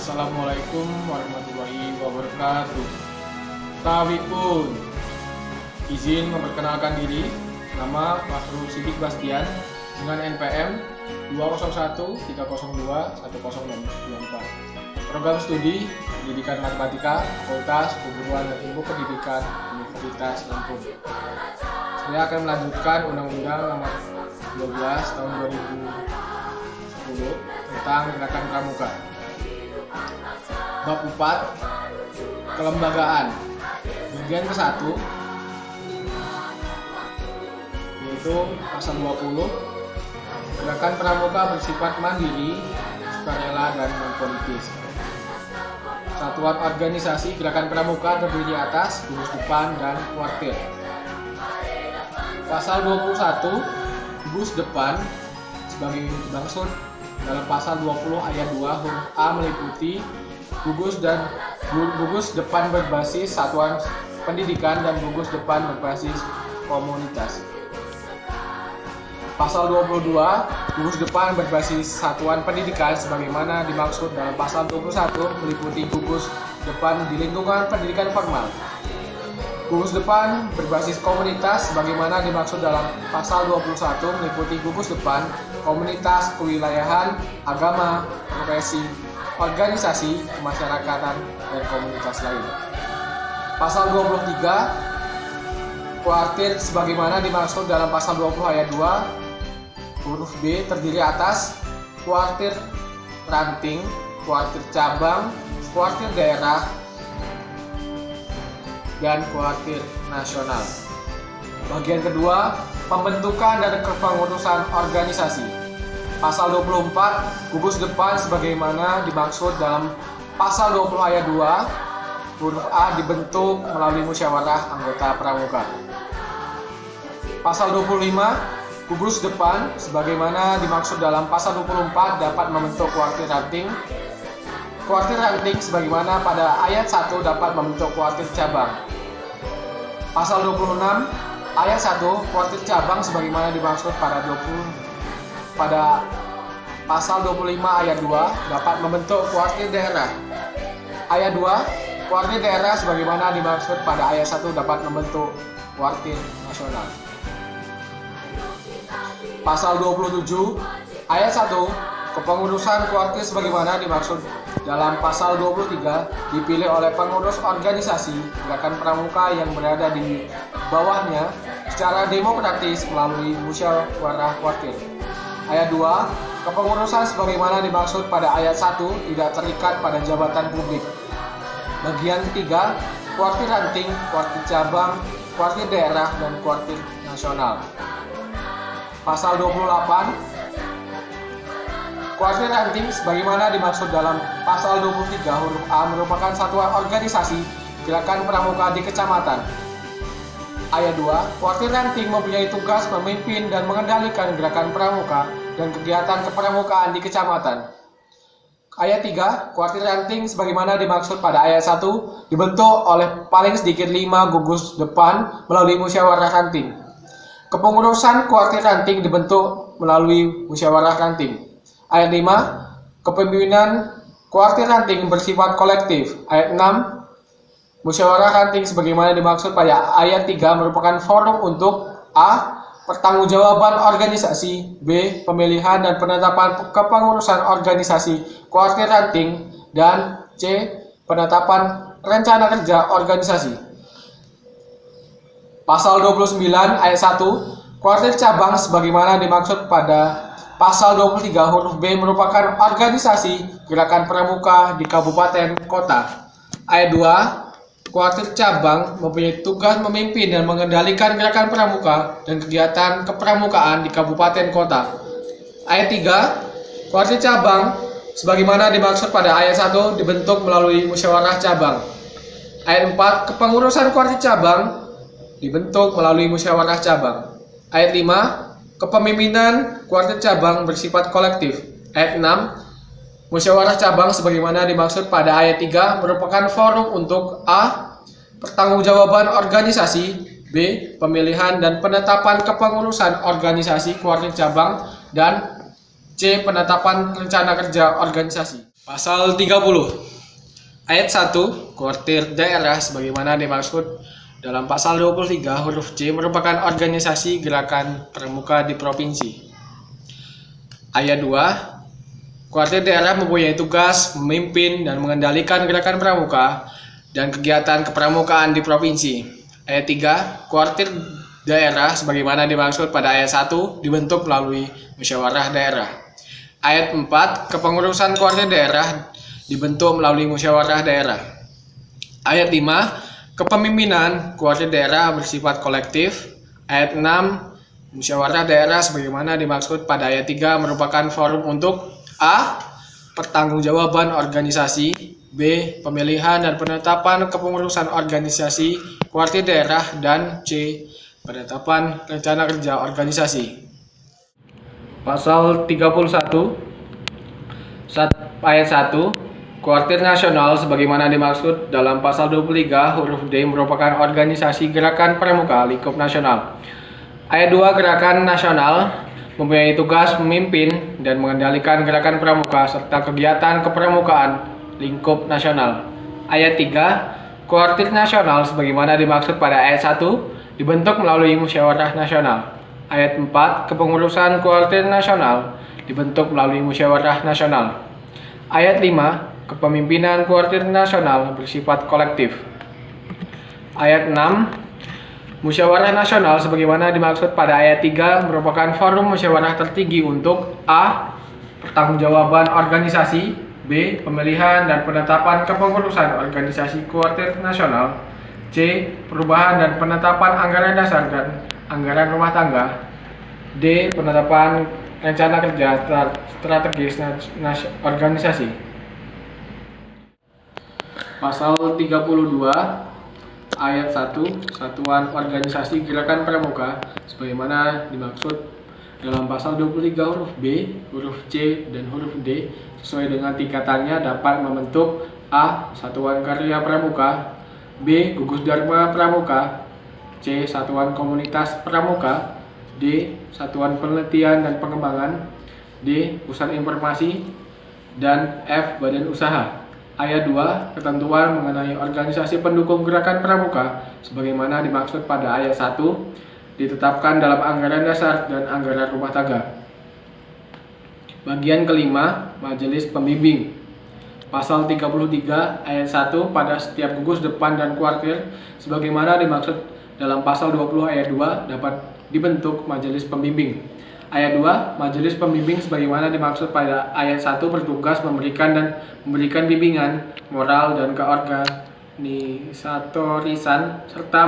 Assalamualaikum warahmatullahi wabarakatuh. Kami pun izin memperkenalkan diri. Nama Masrul Sidik Bastian dengan NPM 201-302-10624. Program studi Pendidikan Matematika Fakultas Keguruan dan Ilmu Pendidikan Universitas Lampung. Saya akan melanjutkan Undang-Undang Nomor 12 Tahun 2010 tentang Gerakan Pramuka. Bab 4 Kelembagaan. Bagian ke-1 yaitu pasal 20. Gerakan Pramuka bersifat mandiri, sukarela dan non-politis. Satuan organisasi Gerakan Pramuka terdiri atas gugus depan dan kuartir. Pasal 21 gugus depan sebagai dimaksud dalam pasal 20 ayat 2 huruf A meliputi gugus depan berbasis satuan pendidikan dan gugus depan berbasis komunitas. Pasal 22 gugus depan berbasis satuan pendidikan sebagaimana dimaksud dalam pasal 21 meliputi gugus depan di lingkungan pendidikan formal. Gugus depan berbasis komunitas sebagaimana dimaksud dalam pasal 21 meliputi gugus depan komunitas kewilayahan, agama, profesi, organisasi, kemasyarakatan, dan komunitas lain. Pasal 23 kuartir sebagaimana dimaksud dalam pasal 20 ayat 2 huruf B terdiri atas kuartir ranting, kuartir cabang, kuartir daerah, dan kuartir nasional. Bagian kedua, pembentukan dan kepengurusan organisasi. Pasal 24, gugus depan sebagaimana dimaksud dalam pasal 20 ayat 2 huruf A dibentuk melalui musyawarah anggota pramuka. Pasal 25, gugus depan sebagaimana dimaksud dalam pasal 24 dapat membentuk kuartir ranting. Kuartir ranting sebagaimana pada ayat 1 dapat membentuk kuartir cabang. Pasal 26 ayat 1 kuartir cabang sebagaimana dimaksud pada pasal 25 ayat 2 dapat membentuk kuartir daerah. Ayat 2 kuartir daerah sebagaimana dimaksud pada ayat 1 dapat membentuk kuartir nasional. Pasal 27 ayat 1 kepengurusan kuartir sebagaimana dimaksud dalam pasal 23 dipilih oleh pengurus organisasi Gerakan Pramuka yang berada di bawahnya secara demokratis melalui musyawarah kuartir. Ayat 2, kepengurusan sebagaimana dimaksud pada ayat 1 tidak terikat pada jabatan publik. Bagian ketiga, kuartir ranting, kuartir cabang, kuartir daerah, dan kuartir nasional. Pasal 28, kuartir ranting sebagaimana dimaksud dalam pasal 23 huruf A merupakan satuan organisasi Gerakan Pramuka di kecamatan. Ayat 2, kuartir ranting mempunyai tugas memimpin dan mengendalikan gerakan pramuka dan kegiatan kepramukaan di kecamatan. Ayat 3, kuartir ranting sebagaimana dimaksud pada ayat 1 dibentuk oleh paling sedikit 5 gugus depan melalui musyawarah ranting. Kepengurusan kuartir ranting dibentuk melalui musyawarah ranting. Ayat 5, kepemimpinan kuartir ranting bersifat kolektif. Ayat 6, musyawarah ranting sebagaimana dimaksud pada ayat 3 merupakan forum untuk A. Pertanggungjawaban organisasi, B. Pemilihan dan penetapan kepengurusan organisasi kuartir ranting, dan C. Penetapan rencana kerja organisasi. Pasal 29 ayat 1 kuartir cabang sebagaimana dimaksud pada pasal 23 huruf B merupakan organisasi Gerakan Pramuka di kabupaten kota. Ayat 2, kuartir cabang mempunyai tugas memimpin dan mengendalikan gerakan pramuka dan kegiatan kepramukaan di kabupaten kota. Ayat 3, kuartir cabang sebagaimana dimaksud pada ayat 1 dibentuk melalui musyawarah cabang. Ayat 4, kepengurusan kuartir cabang dibentuk melalui musyawarah cabang. Ayat 5, kepemimpinan kuartir cabang bersifat kolektif. Ayat 6, musyawarah cabang sebagaimana dimaksud pada ayat 3 merupakan forum untuk A. Pertanggungjawaban organisasi, B. Pemilihan dan penetapan kepengurusan organisasi kuartir cabang, dan C. Penetapan rencana kerja organisasi. Pasal 30 Ayat 1, Kuartir daerah sebagaimana dimaksud dalam pasal 23 huruf C merupakan organisasi gerakan pramuka di provinsi. Ayat 2, Kuartir daerah mempunyai tugas memimpin dan mengendalikan gerakan pramuka dan kegiatan kepramukaan di provinsi. Ayat 3, Kuartir daerah sebagaimana dimaksud pada ayat 1 dibentuk melalui musyawarah daerah. Ayat 4, kepengurusan kuartir daerah dibentuk melalui musyawarah daerah. Ayat 5, kepemimpinan kuartir daerah bersifat kolektif. Ayat 6, musyawarah daerah sebagaimana dimaksud pada ayat 3 merupakan forum untuk A. Pertanggungjawaban organisasi, B. Pemilihan dan penetapan kepengurusan organisasi kuartir daerah, dan C. Penetapan rencana kerja organisasi. Pasal 31 ayat 1, Kuartir nasional sebagaimana dimaksud dalam pasal 23 huruf D merupakan organisasi gerakan pramuka lingkup nasional. Ayat 2, gerakan nasional mempunyai tugas memimpin dan mengendalikan gerakan pramuka serta kegiatan kepramukaan lingkup nasional. Ayat 3, Kuartir nasional sebagaimana dimaksud pada ayat 1 dibentuk melalui musyawarah nasional. Ayat 4, kepengurusan kuartir nasional dibentuk melalui musyawarah nasional. Ayat 5, kepemimpinan kuartir nasional bersifat kolektif. Ayat 6, musyawarah nasional sebagaimana dimaksud pada ayat 3 merupakan forum musyawarah tertinggi untuk A. Pertanggungjawaban organisasi, B. Pemilihan dan penetapan kepengurusan organisasi kuartir nasional, C. Perubahan dan penetapan anggaran dasar dan anggaran rumah tangga, D. Penetapan rencana kerja strategis organisasi. Pasal 32 ayat 1, Satuan Organisasi Gerakan Pramuka sebagaimana dimaksud dalam pasal 23 huruf B, huruf C, dan huruf D sesuai dengan tingkatannya dapat membentuk A. Satuan Karya Pramuka, B. Gugus Dharma Pramuka, C. Satuan Komunitas Pramuka, D. Satuan Penelitian dan Pengembangan, D. Pusat Informasi, dan F. Badan Usaha. Ayat 2, ketentuan mengenai organisasi pendukung gerakan pramuka sebagaimana dimaksud pada ayat 1 ditetapkan dalam anggaran dasar dan anggaran rumah tangga. Bagian kelima, Majelis Pembimbing. Pasal 33 ayat 1, pada setiap gugus depan dan kuartir sebagaimana dimaksud dalam pasal 20 ayat 2 dapat dibentuk majelis pembimbing. Ayat 2, majelis pembimbing sebagaimana dimaksud pada ayat 1 bertugas memberikan bimbingan moral dan keorganisatorisan serta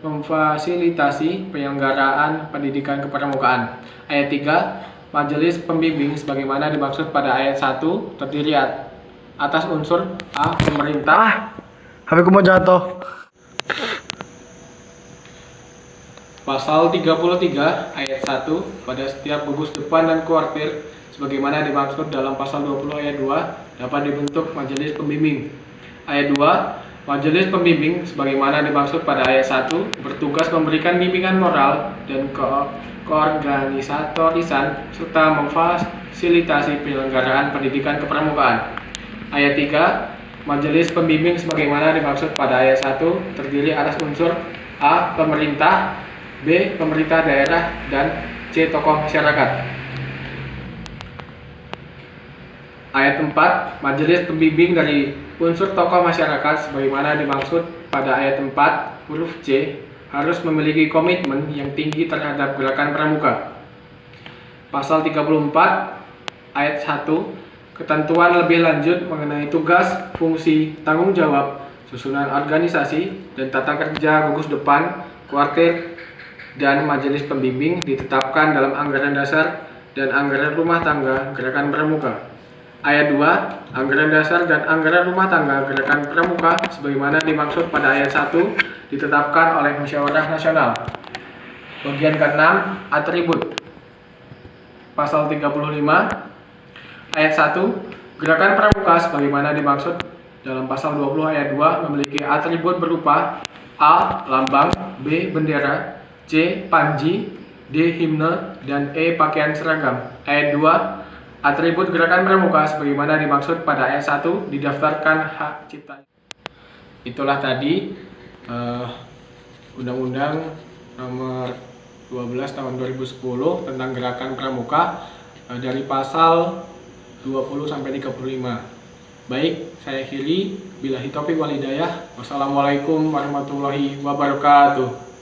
memfasilitasi penyelenggaraan pendidikan kepramukaan. Ayat 3, majelis pembimbing sebagaimana dimaksud pada ayat 1 terdiri atas unsur A. Pemerintah. HP ku mau jatuh. Pasal 33 ayat 1, pada setiap gugus depan dan kuartir sebagaimana dimaksud dalam pasal 20 ayat 2 dapat dibentuk majelis pembimbing. Ayat 2, majelis pembimbing sebagaimana dimaksud pada ayat 1 bertugas memberikan bimbingan moral dan keorganisatorisan serta memfasilitasi penyelenggaraan pendidikan kepramukaan. Ayat 3, majelis pembimbing sebagaimana dimaksud pada ayat 1 terdiri atas unsur A. Pemerintah, B. Pemerintah daerah, dan C. Tokoh masyarakat. Ayat 4, majelis pembimbing dari unsur tokoh masyarakat sebagaimana dimaksud pada ayat 4 huruf C harus memiliki komitmen yang tinggi terhadap gerakan pramuka. Pasal 34 ayat 1, ketentuan lebih lanjut mengenai tugas, fungsi, tanggung jawab, susunan organisasi, dan tata kerja gugus depan, kuartir, dan majelis pembimbing ditetapkan dalam anggaran dasar dan anggaran rumah tangga gerakan pramuka. Ayat 2, anggaran dasar dan anggaran rumah tangga gerakan pramuka sebagaimana dimaksud pada ayat 1 ditetapkan oleh musyawarah nasional. Bagian ke-6, atribut. Pasal 35 ayat 1, gerakan pramuka sebagaimana dimaksud dalam pasal 20 ayat 2 memiliki atribut berupa A. Lambang, B. Bendera, C. Panji, D. Himne, dan E. Pakaian seragam. Ayat 2, Atribut gerakan pramuka sebagaimana dimaksud pada ayat 1 didaftarkan hak cipta. Itulah tadi Undang-Undang Nomor 12 Tahun 2010 tentang gerakan pramuka dari pasal 20 sampai 35. Baik, saya akhiri. Billahi taufiq wal hidayah. Wassalamualaikum warahmatullahi wabarakatuh.